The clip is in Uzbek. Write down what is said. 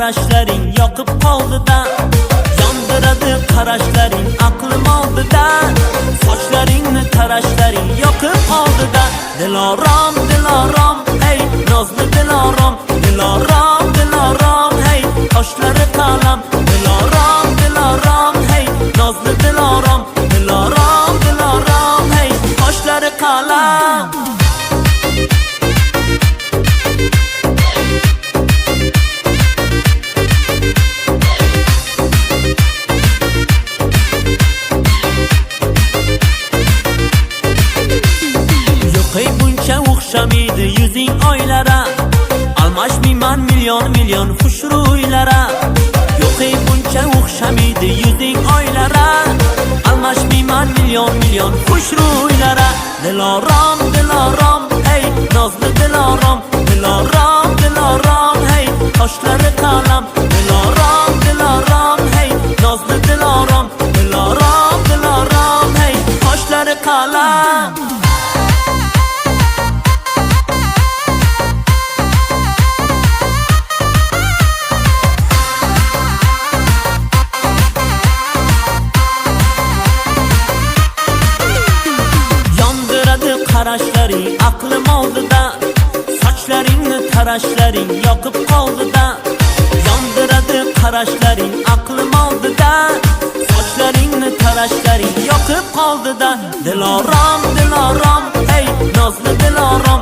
qarashlaring yoqib qoldi-da, yondiradi qarashlaring aqlim oldida, sochlaringni tarashlaring yoqib qoldi-da. Dilorom, dilorom, hey, nozli dilorom, dilorom, dilorom, hey, qoshlari qalam, dilorom, dilorom, hey, nozli dilorom, dilorom, dilorom, hey, qoshlari qalam. O'xshamaydi yuzing oylara, almashmayman million million xushro'ylara. Yo'qey buncha o'xshamaydi yuzing oylara, almashmayman million million xushro'ylara. Dilorom, dilorom, hey, nozli dilorom, dilorom, dilorom, hey, qoshlari qalam, dilorom, dilorom, hey, nozli dilorom, dilorom, dilorom, hey, qoshlari qalam. Qarashlaring aqlim oldida, sochlaringni tarashlaring yoqib qoldi-da, yondiradi qarashlaring aqlim oldida, sochlaringni tarashlaring yoqib qoldi-da. Dilorom, dilorom, hey, nozli dilorom,